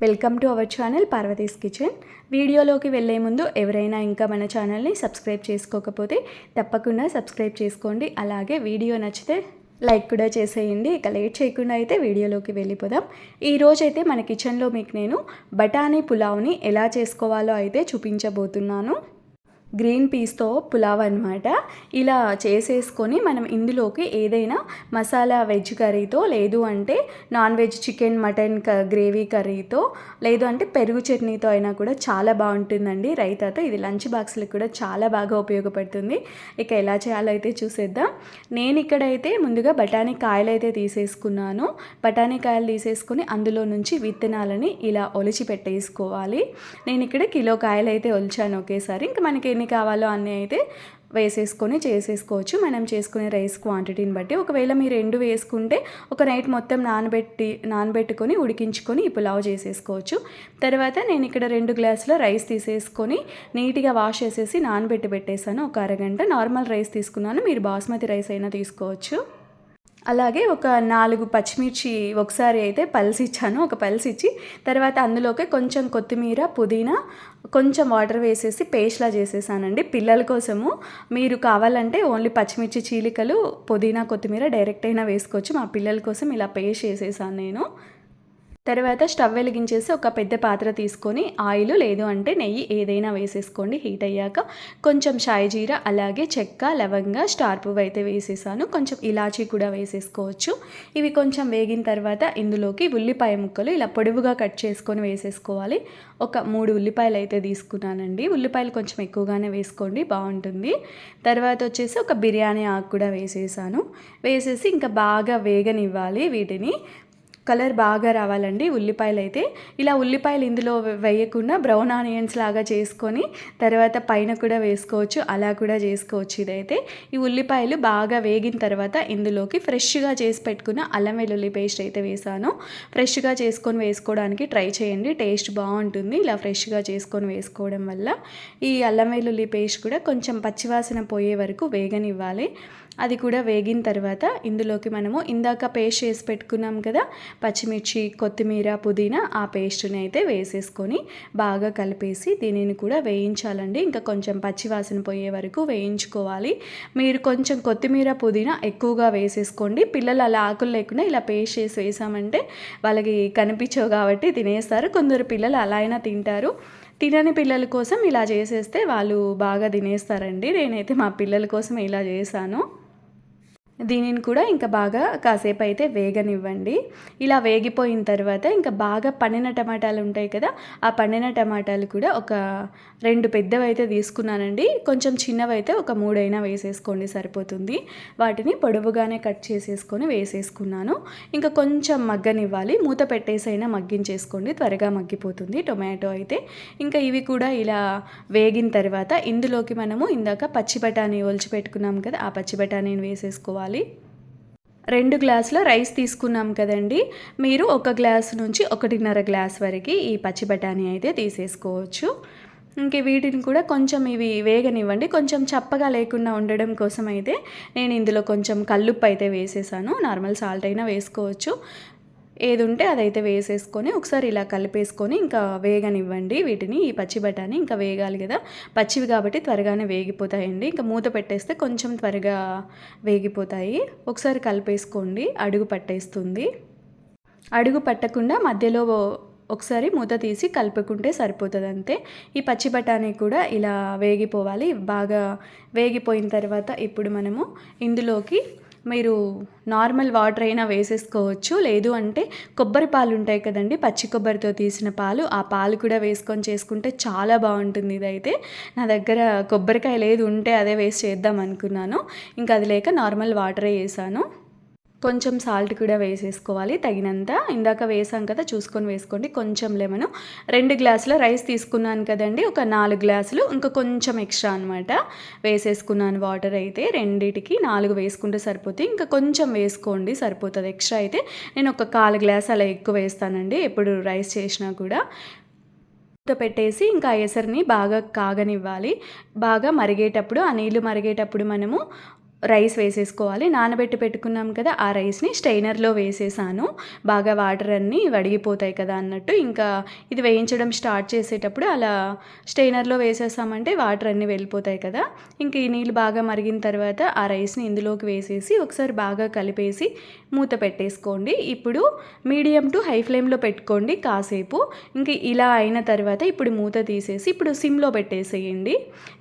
Welcome to our channel Parvati's kitchen. వీడియోలోకి వెళ్ళే ముందు ఎవరైనా ఇంకా మన ఛానల్ని సబ్స్క్రైబ్ చేసుకోకపోతే తప్పకుండా సబ్స్క్రైబ్ చేసుకోండి. అలాగే వీడియో నచ్చితే లైక్ కూడా చేసేయండి. ఇక లేట్ చేయకుండా అయితే వీడియోలోకి వెళ్ళిపోదాం. ఈరోజైతే మన కిచెన్లో మీకు నేను బఠానీ పులావ్ని ఎలా చేసుకోవాలో అయితే చూపించబోతున్నాను. గ్రీన్ పీస్తో పులావ్ అనమాట. ఇలా చేసేసుకొని మనం ఇందులోకి ఏదైనా మసాలా వెజ్ కర్రీతో, లేదు అంటే non veg chicken mutton gravy కర్రీతో, లేదు అంటే పెరుగు చట్నీతో అయినా కూడా చాలా బాగుంటుందండి రైతాతో. ఇది లంచ్ బాక్స్లకు కూడా చాలా బాగా ఉపయోగపడుతుంది. ఇక ఎలా చేయాలో అయితే చూసేద్దాం. నేను ఇక్కడైతే ముందుగా బఠానీ కాయలు అయితే తీసేసుకున్నాను. బఠానీ కాయలు తీసేసుకొని అందులో నుంచి విత్తనాలని ఇలా ఒలిచి పెట్టేసుకోవాలి. నేను ఇక్కడ కిలో కాయలు అయితే ఒలిచాను ఒకేసారి. ఇంకా మనకి ఎన్ని కావాలో అన్నీ అయితే వేసేసుకొని చేసేసుకోవచ్చు మనం చేసుకునే రైస్ క్వాంటిటీని బట్టి. ఒకవేళ మీరు 2 వేసుకుంటే ఒక నైట్ మొత్తం నానబెట్టుకొని ఉడికించుకొని ఈ పులావ్ చేసేసుకోవచ్చు. తర్వాత నేను ఇక్కడ 2 గ్లాసుల రైస్ తీసేసుకొని నీట్గా వాష్ చేసేసి పెట్టేశాను ఒక అరగంట. నార్మల్ రైస్ తీసుకున్నాను, మీరు బాస్మతి రైస్ అయినా తీసుకోవచ్చు. అలాగే ఒక 4 పచ్చిమిర్చి ఒకసారి అయితే పల్సిచ్చాను. ఒక పల్సిచ్చి తర్వాత అందులోకి కొంచెం కొత్తిమీర, పుదీనా, కొంచెం వాటర్ వేసేసి పేస్ట్లా చేసేసానండి పిల్లల కోసము. మీరు కావాలంటే ఓన్లీ పచ్చిమిర్చి చీలికలు, పుదీనా, కొత్తిమీర డైరెక్ట్ అయినా వేసుకోవచ్చు. మా పిల్లల కోసం ఇలా పేస్ట్ చేసేసాను నేను. తర్వాత స్టవ్ వెలిగించేసి ఒక పెద్ద పాత్ర తీసుకొని ఆయిల్ లేదు అంటే నెయ్యి ఏదైనా వేసేసుకోండి. హీట్ అయ్యాక కొంచెం షాయి జీరా, అలాగే చెక్క, లవంగ, స్టార్ పువ్వు అయితే వేసేసాను. కొంచెం ఇలాచీ కూడా వేసేసుకోవచ్చు. ఇవి కొంచెం వేగిన తర్వాత ఇందులోకి ఉల్లిపాయ ముక్కలు ఇలా పొడవుగా కట్ చేసుకొని వేసేసుకోవాలి. ఒక 3 ఉల్లిపాయలు అయితే తీసుకున్నానండి. ఉల్లిపాయలు కొంచెం ఎక్కువగానే వేసుకోండి, బాగుంటుంది. తర్వాత వచ్చేసి ఒక బిర్యానీ ఆకు కూడా వేసేసాను. వేసేసి ఇంకా బాగా వేగనివ్వాలి. వీటిని కలర్ బాగా రావాలండి ఉల్లిపాయలు అయితే. ఇలా ఉల్లిపాయలు ఇందులో వేయకుండా బ్రౌన్ ఆనియన్స్ లాగా చేసుకొని తర్వాత పైన కూడా వేసుకోవచ్చు, అలా కూడా చేసుకోవచ్చు. ఇదైతే ఈ ఉల్లిపాయలు బాగా వేగిన తర్వాత ఇందులోకి ఫ్రెష్గా చేసి పెట్టుకున్న అల్లం వెల్లుల్లి పేస్ట్ అయితే వేసాను. ఫ్రెష్గా చేసుకొని వేసుకోవడానికి ట్రై చేయండి, టేస్ట్ బాగుంటుంది ఇలా ఫ్రెష్గా చేసుకొని వేసుకోవడం వల్ల. ఈ అల్లం వెల్లుల్లి పేస్ట్ కూడా కొంచెం పచ్చివాసన పోయే వరకు వేగనివ్వాలి. అది కూడా వేగిన తర్వాత ఇందులోకి మనము ఇందాక పేస్ట్ చేసి పెట్టుకున్నాం కదా, పచ్చిమిర్చి, కొత్తిమీర, పుదీనా, ఆ పేస్ట్ని అయితే వేసేసుకొని బాగా కలిపేసి దీనిని కూడా వేయించాలండి. ఇంకా కొంచెం పచ్చివాసన పోయే వరకు వేయించుకోవాలి. మీరు కొంచెం కొత్తిమీర, పుదీనా ఎక్కువగా వేసేసుకోండి. పిల్లలు అలా ఆకులు లేకుండా ఇలా పేస్ట్ చేసి వేసామంటే వాళ్ళకి కనిపించవు కాబట్టి తినేస్తారు. కొందరు పిల్లలు అలా అయినా తింటారు. తినని పిల్లల కోసం ఇలా చేసేస్తే వాళ్ళు బాగా తినేస్తారండి. నేనైతే మా పిల్లల కోసం ఇలా చేశాను. దీనిని కూడా ఇంకా బాగా కాసేపు అయితే వేగనివ్వండి. ఇలా వేగిపోయిన తర్వాత ఇంకా బాగా పండిన టమాటాలు ఉంటాయి కదా, ఆ పండిన టమాటాలు కూడా ఒక 2 పెద్దవి అయితే తీసుకున్నానండి. కొంచెం చిన్నవి అయితే ఒక 3 అయినా వేసేసుకోండి, సరిపోతుంది. వాటిని పొడవుగానే కట్ చేసేసుకొని వేసేసుకున్నాను. ఇంకా కొంచెం మగ్గనివ్వాలి. మూత పెట్టేసైనా మగ్గించేసుకోండి, త్వరగా మగ్గిపోతుంది టొమాటో అయితే. ఇంకా ఇవి కూడా ఇలా వేగిన తర్వాత ఇందులోకి మనము ఇందాక పచ్చి బఠానీ ఒలిచి పెట్టుకున్నాం కదా, ఆ పచ్చి బఠానీని వేసేసుకోవాలి. 2 గ్లాసుల రైస్ తీసుకున్నాం కదండి, మీరు 1 గ్లాసు నుంచి 1.5 గ్లాస్ వరకు ఈ పచ్చి బఠానీ అయితే తీసేసుకోవచ్చు. ఇంక వీటిని కూడా కొంచెం ఇవి వేగనివ్వండి. కొంచెం చప్పగా లేకుండా ఉండడం కోసం అయితే నేను ఇందులో కొంచెం కల్లుప్పు అయితే వేసేసాను. నార్మల్ సాల్ట్ అయినా వేసుకోవచ్చు, ఏది ఉంటే అదైతే వేసేసుకొని ఒకసారి ఇలా కలిపేసుకొని ఇంకా వేగనివ్వండి వీటిని. ఈ పచ్చి బఠానీ ఇంకా వేగాలి కదా, పచ్చివి కాబట్టి త్వరగానే వేగిపోతాయండి. ఇంకా మూత పెట్టేస్తే కొంచెం త్వరగా వేగిపోతాయి. ఒకసారి కలిపేసుకోండి, అడుగు పట్టేస్తుంది. అడుగు పట్టకుండా మధ్యలో ఒకసారి మూత తీసి కలుపుకుంటే సరిపోతుంది అంతే. ఈ పచ్చి బఠానీ కూడా ఇలా వేగిపోవాలి. బాగా వేగిపోయిన తర్వాత ఇప్పుడు మనము ఇందులోకి మీరు నార్మల్ వాటర్ అయినా వేసేసుకోవచ్చు, లేదు అంటే కొబ్బరి పాలు ఉంటాయి కదండి, పచ్చి కొబ్బరితో తీసిన పాలు, ఆ పాలు కూడా వేసుకొని చేసుకుంటే చాలా బాగుంటుంది. ఇదైతే నా దగ్గర కొబ్బరికాయ లేదు, ఉంటే అదే వేసి చేద్దాం అనుకున్నాను. ఇంకా అది లేక నార్మల్ వాటరే వేసాను. కొంచెం సాల్ట్ కూడా వేసేసుకోవాలి తగినంత. ఇందాక వేసాం కదా, చూసుకొని వేసుకోండి. కొంచెం లెమను. 2 గ్లాసుల రైస్ తీసుకున్నాను కదండి, ఒక 4 గ్లాసులు ఇంకా కొంచెం ఎక్స్ట్రా అనమాట వేసేసుకున్నాను వాటర్ అయితే. రెండిటికి 4 వేసుకుంటే సరిపోతుంది. ఇంకా కొంచెం వేసుకోండి సరిపోతుంది. ఎక్స్ట్రా అయితే నేను ఒక 1/4 గ్లాస్ అలా ఎక్కువ వేస్తానండి ఎప్పుడు రైస్ చేసినా కూడా. పెట్టేసి ఇంకా ఎసరిని బాగా కాగనివ్వాలి. బాగా మరిగేటప్పుడు, ఆ నీళ్లు మరిగేటప్పుడు మనము రైస్ వేసేసుకోవాలి. నానబెట్టి పెట్టుకున్నాం కదా, ఆ రైస్ని స్ట్రైనర్లో వేసేసాను. బాగా వాటర్ అన్నీ వడిగిపోతాయి కదా అన్నట్టు. ఇంకా ఇది వేయించడం స్టార్ట్ చేసేటప్పుడు అలా స్ట్రైనర్లో వేసేసామంటే వాటర్ అన్నీ వెళ్ళిపోతాయి కదా. ఇంక ఈ నీళ్ళు బాగా మరిగిన తర్వాత ఆ రైస్ని ఇందులోకి వేసేసి ఒకసారి బాగా కలిపేసి మూత పెట్టేసుకోండి. ఇప్పుడు మీడియం టు హై ఫ్లేమ్లో పెట్టుకోండి కాసేపు. ఇంక ఇలా అయిన తర్వాత ఇప్పుడు మూత తీసేసి ఇప్పుడు సిమ్లో పెట్టేసేయండి.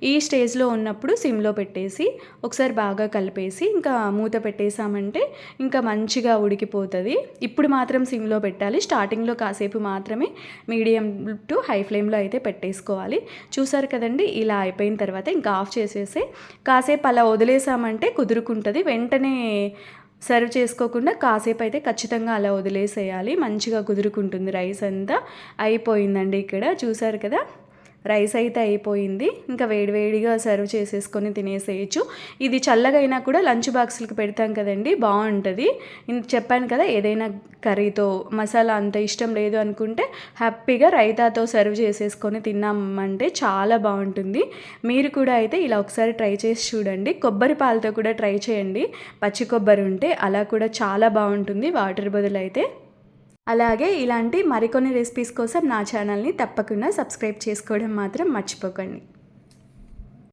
ఈ స్టేజ్లో ఉన్నప్పుడు సిమ్లో పెట్టేసి ఒకసారి బాగా కలిపేసి ఇంకా మూత పెట్టేసామంటే ఇంకా మంచిగా ఉడికిపోతుంది. ఇప్పుడు మాత్రం సిమ్లో పెట్టాలి. స్టార్టింగ్లో కాసేపు మాత్రమే మీడియం టు హై ఫ్లేమ్లో అయితే పెట్టేసుకోవాలి. చూసారు కదండి, ఇలా అయిపోయిన తర్వాత ఇంకా ఆఫ్ చేసేసి కాసేపు అలా వదిలేసామంటే కుదురుకుంటుంది. వెంటనే సర్వ్ చేసుకోకుండా కాసేపు అయితే ఖచ్చితంగా అలా వదిలేసేయాలి. మంచిగా కుదురుకుంటుంది. రైస్ అంతా అయిపోయిందండి. ఇక్కడ చూసారు కదా, రైస్ అయితే అయిపోయింది. ఇంకా వేడివేడిగా సర్వ్ చేసేసుకొని తినేసేయచ్చు. ఇది చల్లగా అయినా కూడా లంచ్ బాక్స్లకు పెడతాం కదండి, బాగుంటుంది. చెప్పాను కదా, ఏదైనా కర్రీతో మసాలా అంత ఇష్టం లేదు అనుకుంటే హ్యాపీగా రైతాతో సర్వ్ చేసేసుకొని తిన్నామంటే చాలా బాగుంటుంది. మీరు కూడా అయితే ఇలా ఒకసారి ట్రై చేసి చూడండి. కొబ్బరి పాలతో కూడా ట్రై చేయండి. పచ్చి కొబ్బరి ఉంటే అలా కూడా చాలా బాగుంటుంది వాటర్ బదులు అయితే. అలాగే ఇలాంటి మరికొన్ని రెసిపీస్ కోసం నా ఛానల్ని తప్పకుండా సబ్స్క్రైబ్ చేసుకోవడం మాత్రం మర్చిపోకండి.